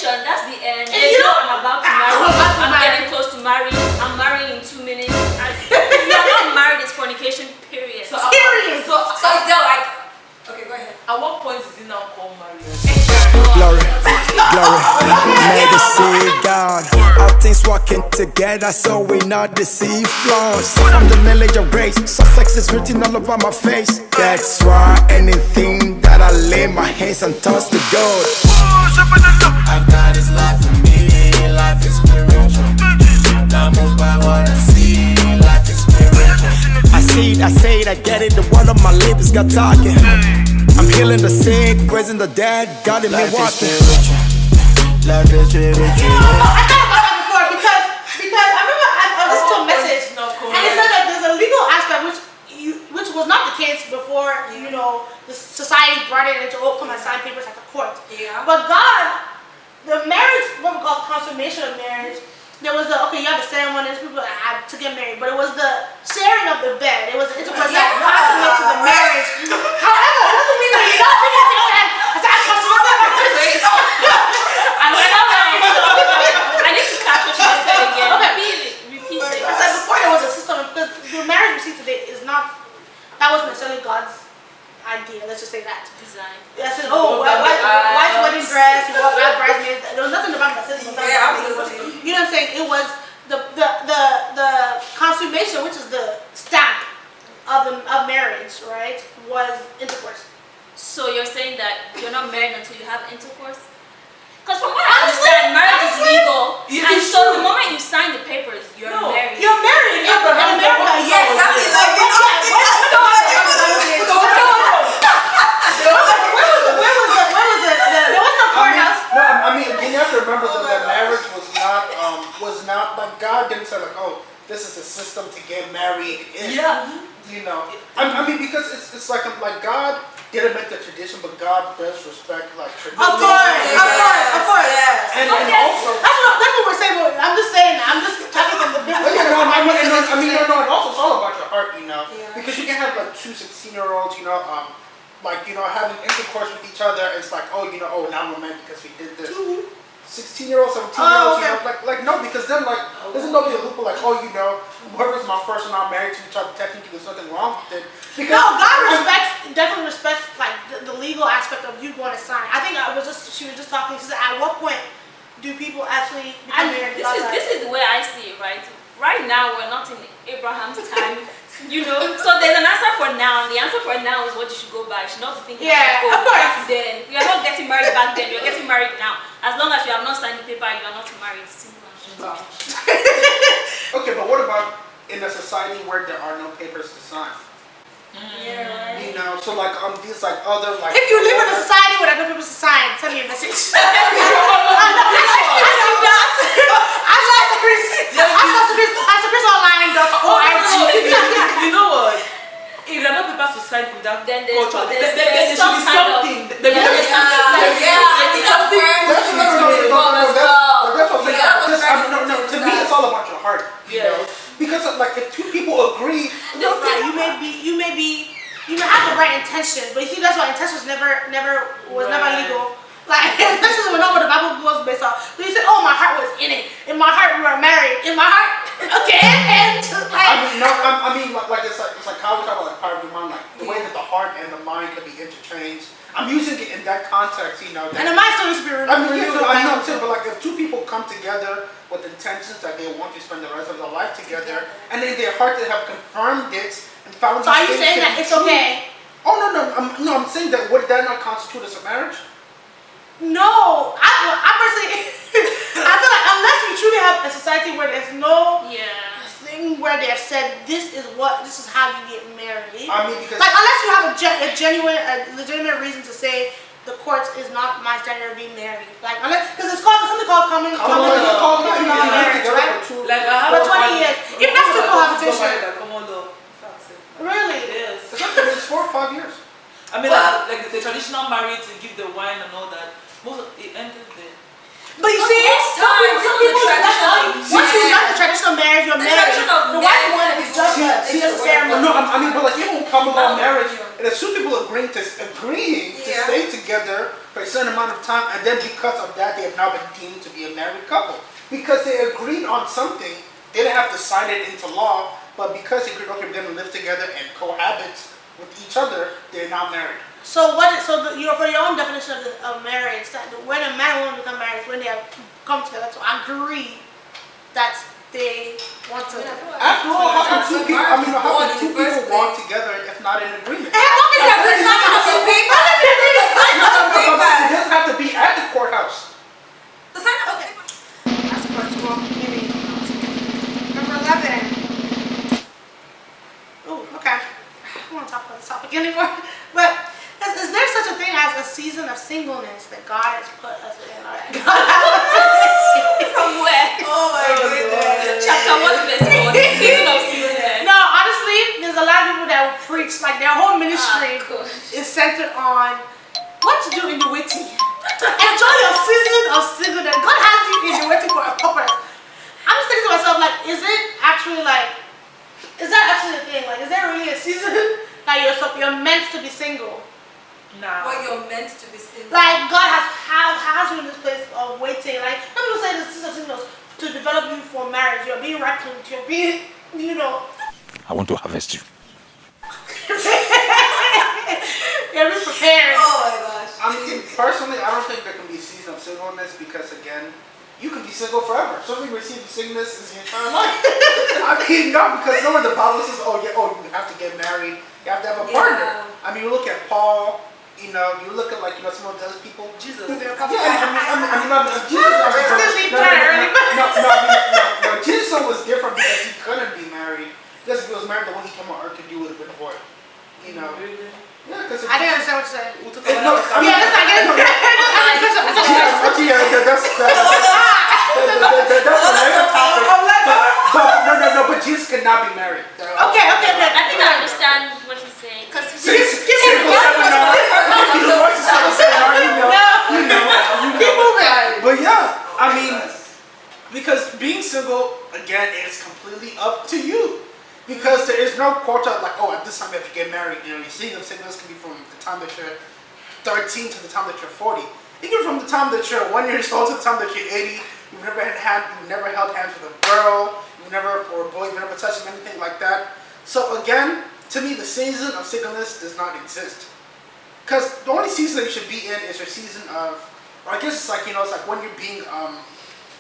fornication. That's the end. There's no I'm about to marry. I'm getting close to marry. I'm marrying in 2 minutes. If you're not married, it's fornication, period. So is there like... Okay, go ahead. At what point is it now called marriage? Glory, may the sea God. All things working together so we not deceive flaws. From the knowledge of grace, success is written all over my face. That's why anything that I lay my hands and toss to God. I've got His life for me, life is spiritual. Not moved by what I see, life is spiritual. I say it, I get it. The word of my lips got talking. I'm healing the sick, raising the dead, God in me walking. Life is spiritual. I thought about that before because I remember I listened to a message and it said that there's a legal aspect which was not the case before the society brought it into come and sign papers at the court. Yeah. But God, the marriage, what we call consummation of marriage, there was you have the ceremonies, people had to get married, but it was the sharing of the bed. It was that consummate to the marriage. However, it doesn't mean that you don't think it's I said I consummate the marriage. I need to catch what you just said again. Repeat it. I said before there was a system because the marriage we see today is not. That wasn't necessarily God's idea. Let's just say that. Design. I said, white wedding dress, white bridesmaids. There was nothing about that system. Yeah, absolutely. You know what I'm saying? It was the consummation, which is the stamp of marriage, right? Was intercourse. So you're saying that you're not married until you have intercourse? Because from what I understand, marriage is legal. And so the moment you sign the papers, you're married. You're married in America. Yeah, exactly. Like, you know, where was it? There was no courthouse. I mean, you have to remember that marriage was not like God didn't say like, oh, this is a system to get married in. Yeah. You know, I mean, because it's like God didn't make the tradition, but God does respect like tradition. Of course. Yes. And also, that's what we're saying. I'm just saying. I'm just talking from the business. and also it's all about your heart, Yeah. because you can have like 2 16-year-olds, having intercourse with each other. It's like, now we're married because we did this. 16-year-olds, 17-year-olds, like no, because then there's nobody a loophole like, whoever's my first and I'm married to each other, technically there's nothing wrong with it. Because God definitely respects like the legal aspect of you going to sign. I think she was just talking. She said, at what point do people actually become married? This is the way I see it, right? Right now we're not in Abraham's time. So there's an answer for now, and the answer for now is what you should go by. You should not be thinking of course. back then. You are not getting married back then, you're getting married now. As long as you have not signed the paper, you are not married. Simple and short. Okay, but what about in a society where there are no papers to sign? Yeah, right. So like these like other like. If you live in a society where there are no papers to sign, send me a message. You know what? If there are no papers to sign with that Then culture, there's there should be something. There's To me, it's all about your heart. You know? Because like if 2 people agree, you may have the right intention, but you see that's why intentions never legal. Like this is what the Bible was based on. So you say, oh, my heart was in it. In my heart we were married. In my heart, okay, and like it's like how we talk about like power of the mind, like the way that the heart and the mind could be interchanged. I'm using it in that context, And the mind still needs to be renewed. I know too, but like if 2 people come together with intentions that they want to spend the rest of their life together, and in their heart they have confirmed it and found. So are you saying that it's okay? Oh no! I'm saying that would that not constitute as a marriage? No, I personally, I feel like unless you truly have a society where there's no thing where they have said this is how you get married. I mean, because like unless you have a legitimate reason to say the courts is not my standard of being married. Like unless because it's something called common marriage, right? Like I have for 20 years, even that's still cohabitation. Really? Yes. It's 4 or 5 years. I mean, like the traditional marriage to give the wine and all that. Most of it ended there. But you see, some people once you got the traditional marriage, you're The married. traditional The white one marriage is just a ceremony. No, I mean, but like even with common law marriage, and as two people agreeing to stay together for a certain amount of time, and then because of that, they have now been deemed to be a married couple because they agreed on something. They didn't have to sign it into law, but because they agreed, okay, we're going to live together and cohabit with each other, they're now married. So for your own definition of marriage, that when a man and woman become married, is when they have come together to agree that they want to. After all, how can two people walk together if not in agreement? It doesn't have to be at the courthouse. The sign of Okay. That's a question. Well, maybe number 11. Oh, okay. I don't want to talk about this topic anymore. But is there such a thing as a season of singleness that God has put us in? From where? Oh my goodness. Chapter 1 verse 1. Season of singleness. No, honestly, there's a lot of people that will preach, like their whole ministry is centered on what to do in the waiting. Enjoy your season of singleness. God has you in the waiting for a purpose. I'm just thinking to myself, like, is that actually a thing? Like, is there really a season that you're meant to be single? Nah. What you're meant to be single. Like, God has you in this place of waiting. Like, some people say the season of singleness to develop you for marriage. You're being reckoned. You're being, I want to harvest you. You're being prepared. Oh my gosh. I mean, personally, I don't think there can be a season of singleness because, again, you can be single forever. Some people receive singleness is the entire life. I mean, no, because no, when the Bible says, you have to get married, you have to have a partner. I mean, you look at Paul, you look at some of those people. Jesus. Jesus. Jesus was different because he couldn't be married. Because if he was married, the one he came on earth to do would have been void. Yeah, because I didn't understand what you said. let's not get into but Jesus could not be married. Okay. I think I understand what he's saying. Because Keep moving. But yeah, I mean, because being single, again, is completely up to you. Because there is no quota like, at this time you have to get married. Your season of singleness can be from the time that you're 13 to the time that you're 40. Even from the time that you're 1 year old to the time that you're 80, you've never held hands with a girl, or a boy, you've never touched him, anything like that. So again, to me, the season of singleness does not exist. Because the only season that you should be in is your season of, or I guess it's like, it's like when you're being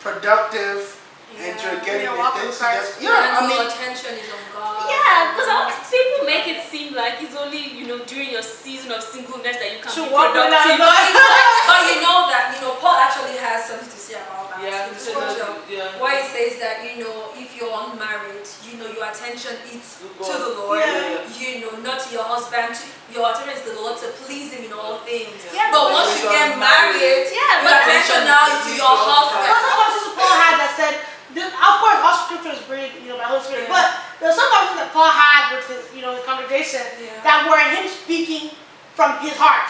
productive. And you're getting your things together. Yeah, your attention is on God. Yeah, because a lot of people make it seem like it's only, during your season of singleness that you can be walk with productive. But you know that, Paul actually has something to say about that in the scripture. Where he says that, if you're unmarried, your attention is to the Lord. Not to your husband. Your attention is to the Lord to please him in all things. Yeah, but once you get married, your attention now is to your husband. That's what Paul had that said, of course, all scriptures breathed, by Holy Spirit. But there's some conversations that Paul had with his, his congregation that were him speaking from his heart.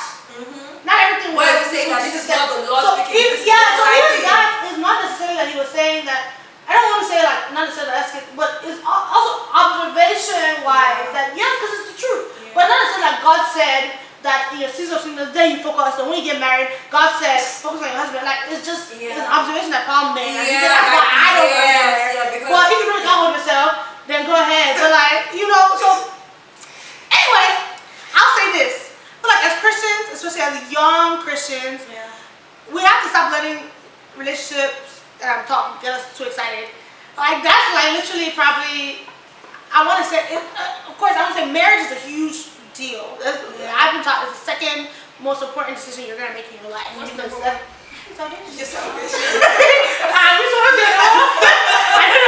Not everything was. Where he saying that this is not the Lord speaking. So that is not necessarily that he was saying that. I don't want to say not necessarily that's it, but it's also observation-wise that because it's the truth. But not necessarily that God said that in your season of singleness, then you focus. And when you get married, God says focus on your husband. Like it's just it's an observation that Paul made. And he said, that's why I don't want to get married. Well, if you really can't hold yourself, then go ahead. So so anyway, I'll say this. I feel like as Christians, especially as young Christians, we have to stop letting relationships get us too excited. Like that's literally probably I want to say of course I want to say marriage is a huge deal. I've been taught it's the second most important decision you're gonna make in your life. What's number one? Just salvation. I didn't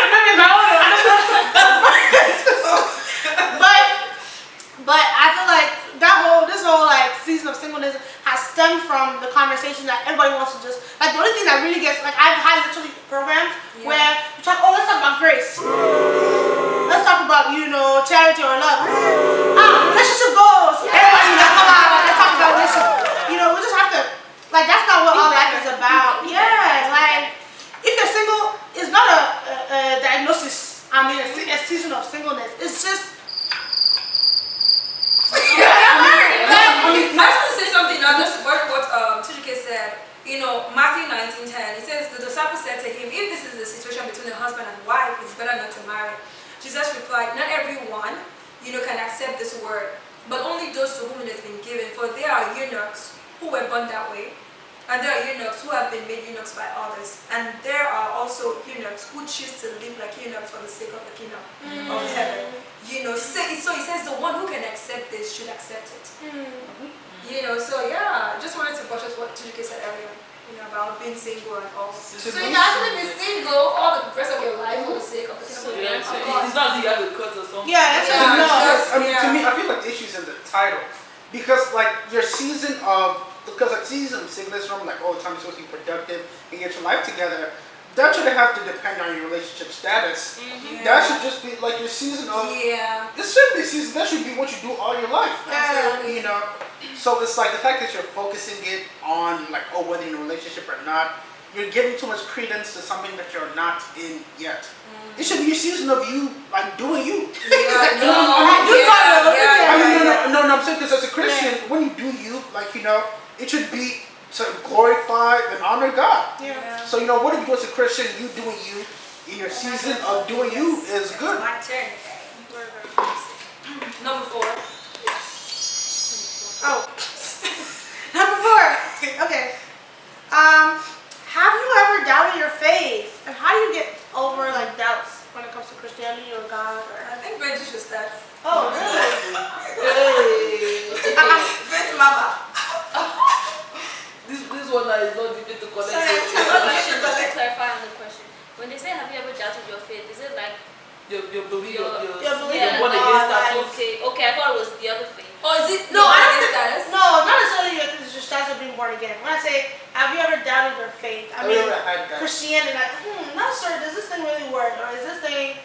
remember my order. But I feel like this whole season of singleness has stemmed from the conversation that everybody wants to just the only thing that really gets I've had literally programs where you talk let's talk about grace. Let's talk about charity or love. Relationship goals. Everybody come out. Let's talk about relationship. We just have to that's not what all life is about. Yeah, if you're single, it's not a diagnosis 19:10, it says, the disciples said to him, if this is the situation between a husband and wife, it's better not to marry. Jesus replied, not everyone, can accept this word, but only those to whom it has been given. For there are eunuchs who were born that way, and there are eunuchs who have been made eunuchs by others. And there are also eunuchs who choose to live like eunuchs for the sake of the kingdom of heaven. So he says the one who can accept this should accept it. So yeah, just wanted to touch what Tujuke said earlier. About being single and all. So you can actually be single all the rest of your life for the sake of the kingdom of God. It's not that you have a cut or something. Yeah, that's To me, I feel like the issue's in the title. Because like your season of singleness, like all the time you're supposed to be productive and get your life together, that shouldn't have to depend on your relationship status. That should just be like your season of this shouldn't be a season, that should be what you do all your life. So it's like the fact that you're focusing it on like, whether you're in a relationship or not, you're giving too much credence to something that you're not in yet. It should be your season of you like doing you. I'm saying because as a Christian, when you do you, like it should be to glorify and honor God. So what if you do as a Christian, you doing you in your season of doing you is good. My turn. Number 4. Number 4. Okay. Have you ever doubted your faith? And how do you get over like doubts when it comes to Christianity or God? I think Benji should start. Oh, really? Vince Mama. This one is not difficult to connect. Just to clarify on the question. When they say, have you ever doubted your faith, is it like your belief, your born against status? Okay, I thought it was the other thing. Oh, is it no, born against status? No, not necessarily your status of being born again. When I say, have you ever doubted your faith? I mean, Christianity, like, not sure, does this thing really work? Or is this thing,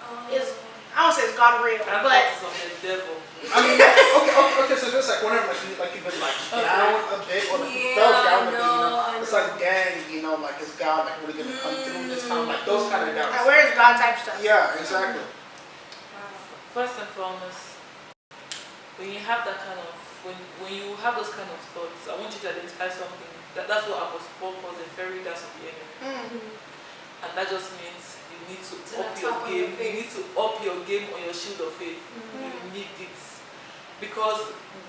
I don't say it's God real, but... I mean, okay, so it's like whenever you've been like down a bit or like you fell down a bit, it's like, dang, like is God like really gonna come through this time? Like those kind of doubts. Where is God type stuff? Yeah, exactly. First and foremost, when you have that kind of, when you have those kind of thoughts, I want you to identify something. That's what Apostle Paul calls a fairy dust of the enemy. And that just means you need to up your game. You need to up your game on your shield of faith. You need it. Because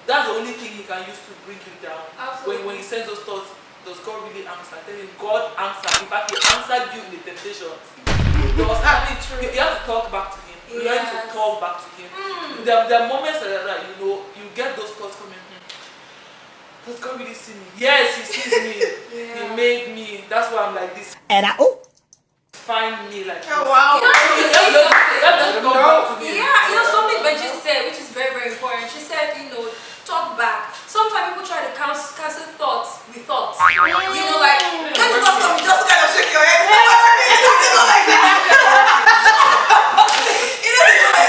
that's the only thing he can use to bring you down. When he sends those thoughts, does God really answer? I tell you, God answered. In fact, he answered you in the temptations. You have to talk back to him. You have to talk back to him. There are moments like that, you get those thoughts coming. Does God really see me? Yes, he sees me. He made me. That's why I'm like this. And Find me like this. Wow. Something Benji said, which is very, very important. She said, talk back. Sometimes people try to cancel thoughts with thoughts. Like, don't you just kind of shake your head.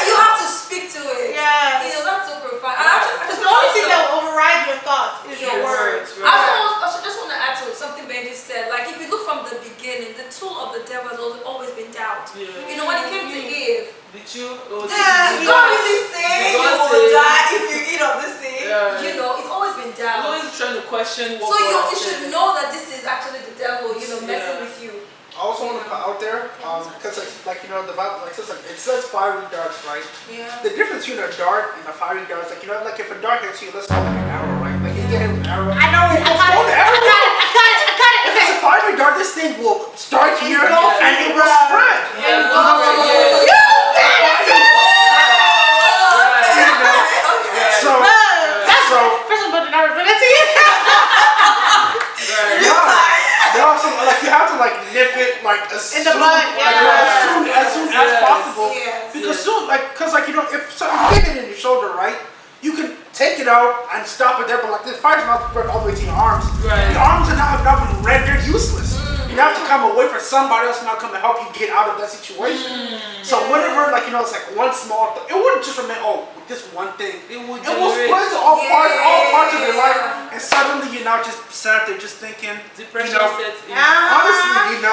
You have to speak to it. Yeah. That's so profound. Because the only thing that will override your thoughts is your words. I just want to add to something Benji said. Like, if you look from the beginning, the tool of the devil has always been doubt. When it came to Eve, God really say you will die if you eat of this thing. It's always been doubt. You're always trying to question what you should know that this is actually the devil, messing with you. I also want to put out there, because the Bible says it says fiery darts, right? Yeah. The difference between a dart and a fiery dart is like if a dart hits you, let's call it an arrow, right? Like you get hit with an arrow. I know it. I got it. If it's a fiery dart, this thing will start here and it will spread. First of all, never been into you have to nip it as in the bud, as soon as possible. Because if something you get it in your shoulder, right, you can take it out and stop it there, but the fire's not spread all the way to your arms. Your arms are now been rendered useless. You have to come away for somebody else now come to help you get out of that situation. So whenever it's like one small thing, it wouldn't just remain this one thing. It will spread to all parts of your life, and suddenly you're now just sat there just thinking, depression sets in. Honestly,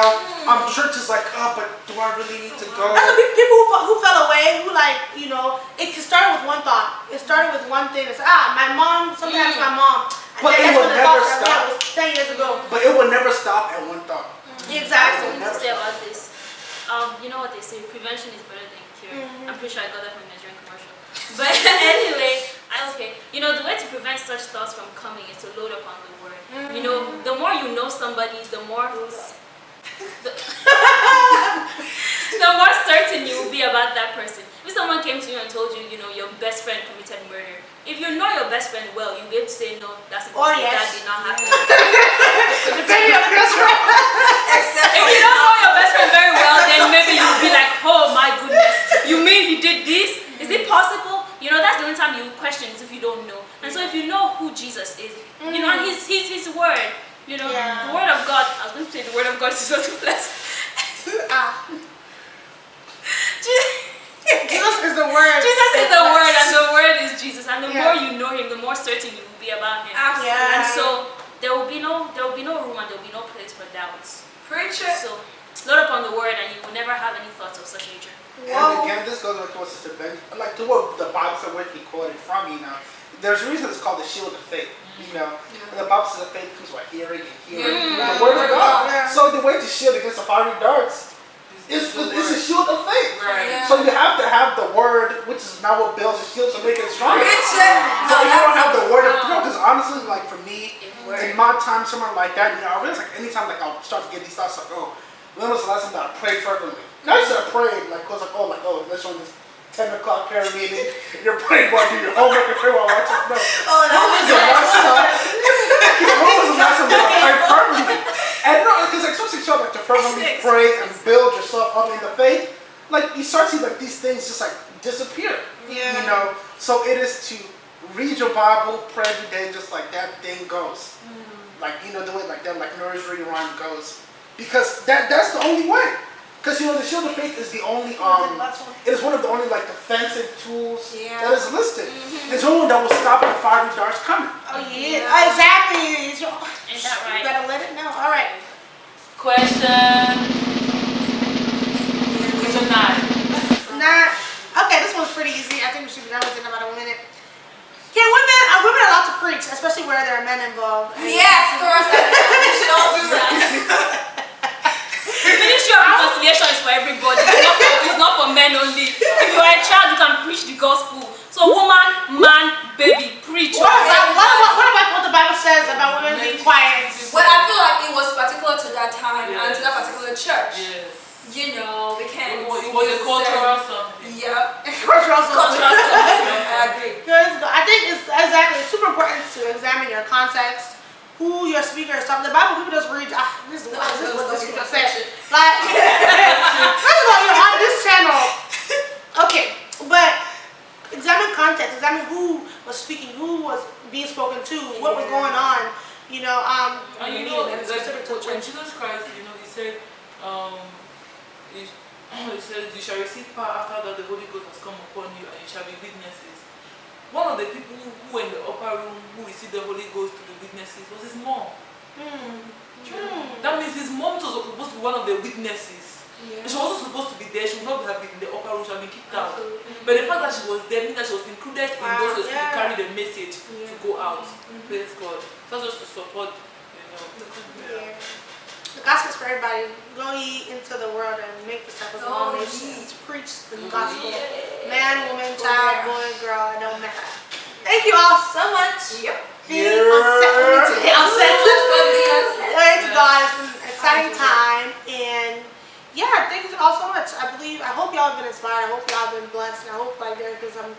church is like, but do I really need to go? That's the people who fell away, who it started with one thought. It started with one thing. It's my mom, something happened to my mom. But it will never stop. Was 10 years ago. But it will never stop at one thought. Exactly. What to say about this? You know what they say, prevention is better than cure. I'm pretty sure I got that from a Nigerian commercial. But anyway, you know, the way to prevent such thoughts from coming is to load up on the word. You know, the more you know somebody, the more the more certain you will be about that person. If someone came to you and told you, you know, your best friend committed murder, if you know your best friend well, you'll be able to say, no, that's impossible, that did not happen. Depending on your best friend. If you don't know your best friend very well, then maybe you'll be like, oh my goodness, you mean he did this? Is it possible? You know, that's the only time you question is if you don't know. And so if you know who Jesus is, you know, and his word, you know, the word of God, I was going to say the word of God is just blessed. Jesus is the word. Jesus is the word, and the word is Jesus. And the more you know him, the more certain you will be about him. Absolutely. And so there will be no room and there will be no place for doubts. Preach it. So load up on the word, and you will never have any thoughts of such nature. And again, this goes back to what Sister Benji, like to what the Bible said, where he quoted from. You know, there's a reason it's called the shield of faith. You know, and the Bible says that faith comes by hearing and hearing the word of God. So the way to shield against the fiery darts is a shield of faith. Right. So you have to have the word, which is not what builds a shield to make it stronger. Preach So it. if you don't have the word of God, because honestly, like for me, in my time, somewhere like that, you know, I realize like anytime like I'll start to get these thoughts like, oh, when was the last time that I prayed fervently? I used to pray like, cause like, oh, let's join this 10 o'clock prayer meeting. You're praying while you do your homework and pray while watching. No. Oh, that was the last time. When was the last time that I prayed fervently? And no, because like especially so like to fervently pray and build yourself up in the faith, like you start to see like these things just like disappear. Yeah. You know, so it is to read your Bible, pray every day, just like that thing goes. Like you know, the way like that, like nursery rhyme goes, because that's the only way. Because you know the shield of faith is the only it is one of the only like defensive tools that is listed. It's the only one that will stop the fiery darts coming. Oh yeah, exactly. Ain't that right? You better let it know. All right. Question. Question 9. Okay, this one's pretty easy. I think we should be done with it in about a minute. Are women allowed to preach, especially where there are men involved? Yes, of course. We should all do that. The ministry of reconciliation is for everybody. It's not for men only. If you are a child, you can preach the gospel. So woman, man, baby, preach. What about what the Bible says about women being quiet? Well, I feel like it was particular to that time and to that particular church. Yes. You know, we can't. It was a cultural something. Yep. Cultural something. I agree. I think it's super important to examine your context, who your speaker is talking. The Bible, people just read, this is what this speaker said. Like, first of all, you're on this channel. Okay, but examine context, examine who was speaking, who was being spoken to, what was going on, you know, and you know, like, when Jesus Christ, you know, he said, he says, you shall receive power after that the Holy Ghost has come upon you, and you shall be witnesses. One of the people who were in the upper room who received the Holy Ghost to be witnesses was his mom. That means his mom was supposed to be one of the witnesses. And she was also supposed to be there. She would not have been in the upper room, she would have been kicked out. But the fact that she was there means that she was included in those who carry the message to go out. Praise God. So just to support, you know. The gospel is for everybody. Go ye into the world and make disciples of all nations. Preach the gospel. Man, woman, child, boy, girl, it don't matter. Thank you all so much. Yep. Being on set Glory to God. It's been an exciting time. And yeah, thank you all so much. I hope y'all have been inspired. I hope y'all have been blessed. And I hope like there is some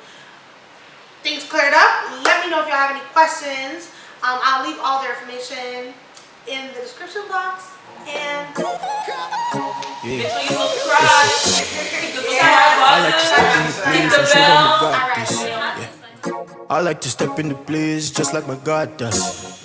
things cleared up. Let me know if y'all have any questions. I'll leave all the information in the description box. And make sure you subscribe. Hit the bell. I like to step in the place just like my God does.